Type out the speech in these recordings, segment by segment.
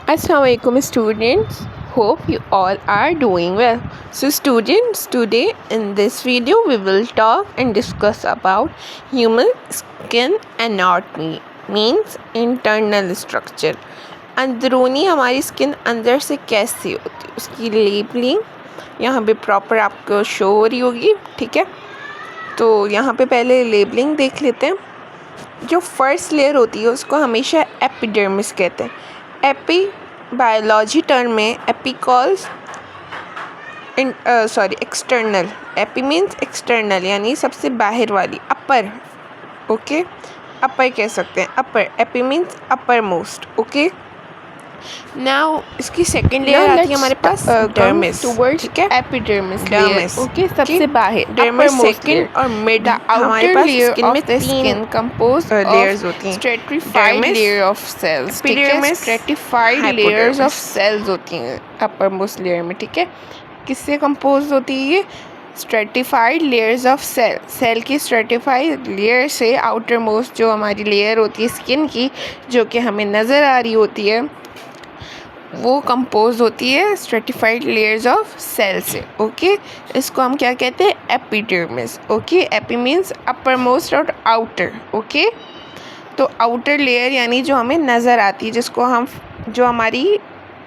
Assalamualaikum students, hope you all are doing well. So students, today in this video we will talk and discuss about human skin anatomy, means internal structure. अंदरूनी हमारी skin अंदर से कैसी होती है उसकी labelling यहाँ पे प्रॉपर आपको शो हो रही होगी, ठीक है। तो यहाँ पे पहले लेबलिंग देख लेते हैं। जो फर्स्ट लेयर होती है उसको हमेशा एपिडर्मिस कहते हैं। एपी बायोलॉजी टर्म में एपिकॉल्स एक्सटर्नल। एपी मीन्स एक्सटर्नल यानी सबसे बाहर वाली, अपर, ओके, अपर कह सकते हैं, upper. AP means upper most, okay. Now इसकी सेकंड लेयर आती है हमारे पास डर्मिस, ठीक है। एपिडर्मिस डर्मिस, ओके, सबसे बाहर डर्मिस सेकंड और मिड हमारे पास स्किन में तीन कंपोज्ड लेयर्स होती हैं। Stratified layer of cells, epidermis, stratified layers of cells होती हैं अपर मोस्ट लेयर में, ठीक है। किससे कंपोज होती है ये? स्ट्रेटिफाइड लेयर्स ऑफ सेल की स्ट्रेटिफाइड लेयर से आउटर मोस्ट जो हमारी लेयर होती है स्किन की, जो कि हमें नज़र आ रही होती है, वो कंपोज होती है स्ट्रेटिफाइड लेयर्स ऑफ सेल से, ओके। इसको हम क्या कहते हैं? Epidermis, okay. AP means upper most और आउटर, ओके। तो आउटर लेयर यानी जो हमें नज़र आती है, जिसको हम, जो हमारी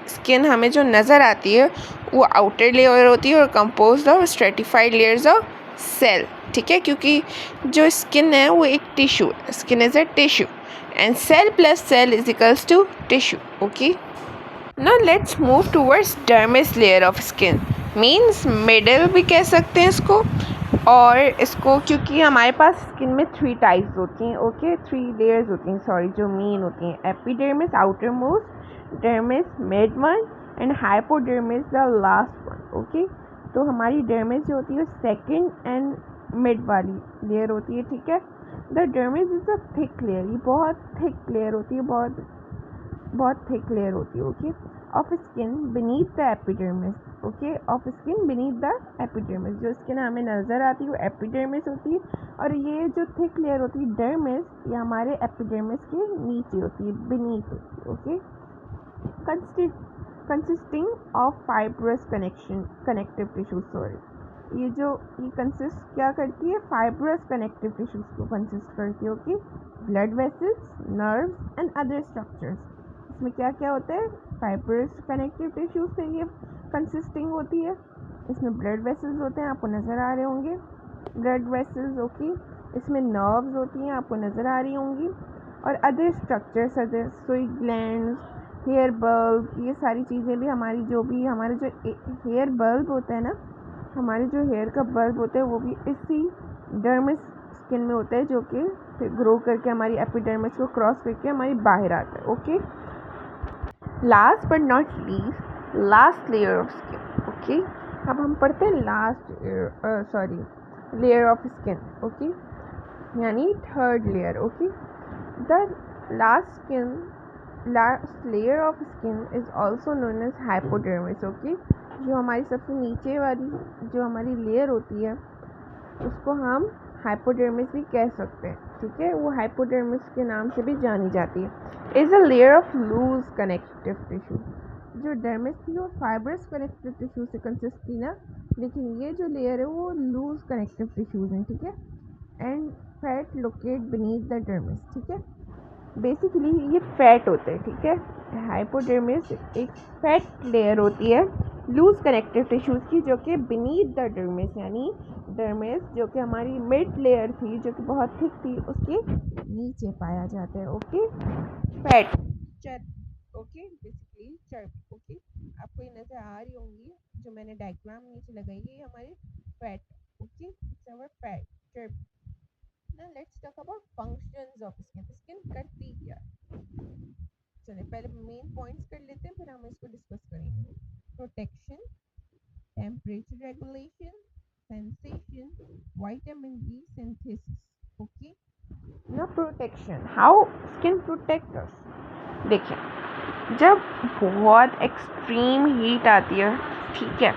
स्किन हमें जो नज़र आती है वो आउटर लेयर होती है और compose of stratified layers of cell, ठीक है। क्योंकि जो स्किन है वो एक टिश्यू है, skin is a tissue and cell plus cell is equals to tissue, okay. Now let's move towards dermis layer of skin, means middle भी कह सकते हैं इसको। और इसको क्योंकि हमारे पास स्किन में 3 टाइप्स होती हैं, ओके, 3 लेयर्स होती हैं, सॉरी, जो मेन होती हैं। Epidermis outer most, dermis mid one and hypodermis the last one, okay. तो हमारी डर्मिस जो होती है सेकेंड एंड मिड वाली लेयर होती है, ठीक है। The dermis is a thick layer, ये बहुत थिक लेयर होती है, बहुत थिक लेयर होती है, okay, of skin beneath the epidermis, okay, of skin beneath the epidermis. जो स्किन हमें नज़र आती है वो एपिडर्मिस होती है, और ये जो थिक लेयर होती है डर्मिस, ये हमारे एपिडर्मिस के नीचे होती है, बीनीथ होती है, okay. Consisting of fibrous connective tissue, sorry, ये कंसिस्ट क्या करती है? फाइब्रस कनेक्टिव टिश्यूज को कंसिस्ट करती है, okay. Blood vessels, nerves and other structures, इसमें क्या क्या होता है? फाइब्रस कनेक्टिव टिश्यूज से ये कंसिस्टिंग होती है। इसमें ब्लड वेसल्स होते हैं, आपको नज़र आ रहे होंगे, ब्लड वेसल्स, ओके। इसमें नर्व्स होती हैं, आपको नज़र आ रही होंगी, और अदर स्ट्रक्चर्स, अदर सुई ग्लैंड्स, हेयर बल्ब, ये सारी चीज़ें भी हमारी, जो भी हमारे जो हेयर बल्ब होता है ना, हमारे जो हेयर का बल्ब होता है वो भी इसी डर्मिस स्किन में होता है, जो कि फिर ग्रो करके हमारी एपिडर्मिस को क्रॉस करके हमारी बाहर आता है, okay. Last but not least, last layer of skin, okay. अब हम पढ़ते हैं लेयर ऑफ स्किन, ओके, यानी third layer, okay. The last layer of skin is also known as hypodermis, okay. जो हमारी सबसे नीचे वाली जो हमारी लेयर होती है उसको हम हाइपोडर्मिस भी कह सकते हैं, ठीक है। वो हाइपोडर्मिस के नाम से भी जानी जाती है। Is a layer of loose connective tissue. जो डर्मिस थी वो फाइब्रस कनेक्टिव टिश्यू से कंसिस्ट थी ना, लेकिन ये जो लेयर है वो लूज कनेक्टिव टिश्यूज हैं, ठीक है। And fat locate beneath the dermis, ठीक है। बेसिकली ये फैट होते हैं, ठीक है। हाइपोडर्मिस एक फैट लेयर होती है लूज कनेक्टिव टिश्यूज़ की, जो कि बीनीथ द डर्मिस, यानी डर्मिस जो कि हमारी मिड लेयर थी, जो कि बहुत थिक थी, उसके नीचे पाया जाता है, ओके। फैट, चर्बी, ओके, बेसिकली चर्बी, ओके। आपको ये नज़र आ रही होंगी, जो मैंने डायग्राम नीचे लगाई है, ये हमारी fat, okay, it's our fat, चर्बी। Now let's talk about functions of skin. Skin करती क्या? चलिए पहले मेन पॉइंट्स कर लेते हैं, फिर हम इसको डिस्कस करेंगे। Protection, temperature regulation, sensation, vitamin D synthesis. Okay. Now protection. How skin protect us? देखिए, जब बहुत एक्सट्रीम हीट आती है, ठीक है,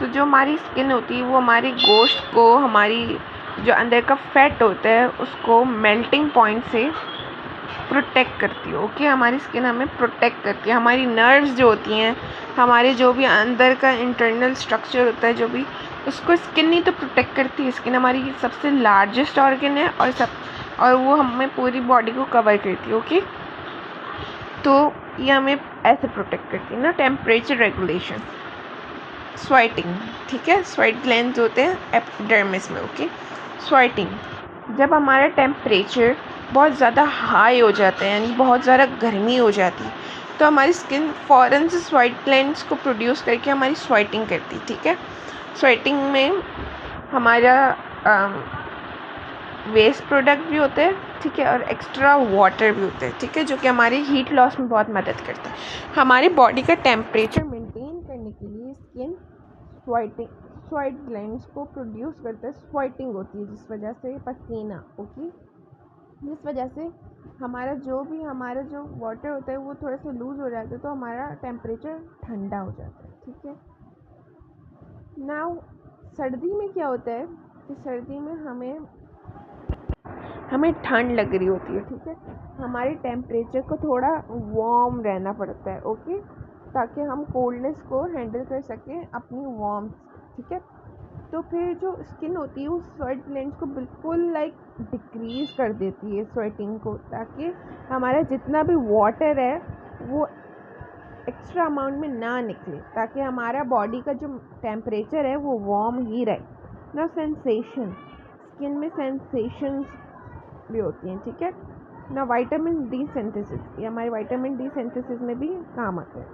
तो जो हमारी स्किन होती है वो हमारी गोश्त को, हमारी जो अंदर का फैट होता है उसको मेल्टिंग पॉइंट से प्रोटेक्ट करती है। ओके, हमारी स्किन हमें प्रोटेक्ट करती है। हमारी नर्व्स जो होती हैं, हमारे जो भी अंदर का इंटरनल स्ट्रक्चर होता है, जो भी, उसको स्किन ही तो प्रोटेक्ट करती है। स्किन हमारी सबसे लार्जेस्ट ऑर्गन है और वो हमें पूरी बॉडी को कवर करती है। ओके, तो ये हमें ऐसे प्रोटेक्ट करती है ना। टेम्परेचर रेगुलेशन, स्वेटिंग, ठीक है, स्वेट ग्लैंड्स होते हैं एपिडर्मिस में। ओके, स्वेटिंग, जब हमारा टेम्परेचर बहुत ज़्यादा हाई हो जाता है, यानी बहुत ज़्यादा गर्मी हो जाती है, तो हमारी स्किन फ़ौरन से स्वेट ग्लैंड्स को प्रोड्यूस करके हमारी स्वेटिंग करती है। ठीक है, स्वेटिंग में हमारा वेस्ट प्रोडक्ट भी होते हैं, ठीक है, और एक्स्ट्रा वाटर भी होते हैं, ठीक है, जो कि हमारी हीट लॉस में बहुत मदद करता है। हमारी बॉडी का टेम्परेचर मेंटेन करने के लिए स्किन स्वेट ग्लैंड्स को प्रोड्यूस करता है, स्वेटिंग होती है, जिस वजह से पसीना, ओके, जिस वजह से हमारा जो वाटर होता है वो थोड़ा सा लूज़ हो जाता है, तो हमारा टेम्परेचर ठंडा हो जाता है। ठीक है, नाउ सर्दी में क्या होता है कि सर्दी में हमें ठंड लग रही होती है। ठीक है, हमारे टेम्परेचर को थोड़ा वार्म रहना पड़ता है। ओके, ताकि हम कोल्डनेस को हैंडल कर सकें अपनी वार्म। ठीक है, तो फिर जो स्किन होती है वो स्वेट ग्लैंड्स को बिल्कुल लाइक डिक्रीज़ कर देती है, स्वेटिंग को, ताकि हमारा जितना भी वाटर है वो एक्स्ट्रा अमाउंट में ना निकले, ताकि हमारा बॉडी का जो टेम्परेचर है वो वार्म ही रहे ना। सेंसेशन, स्किन में सेंसेशंस भी होती हैं। ठीक है ना, विटामिन डी सिंथेसिस, ये हमारे विटामिन डी सिंथेसिस में भी काम आता है।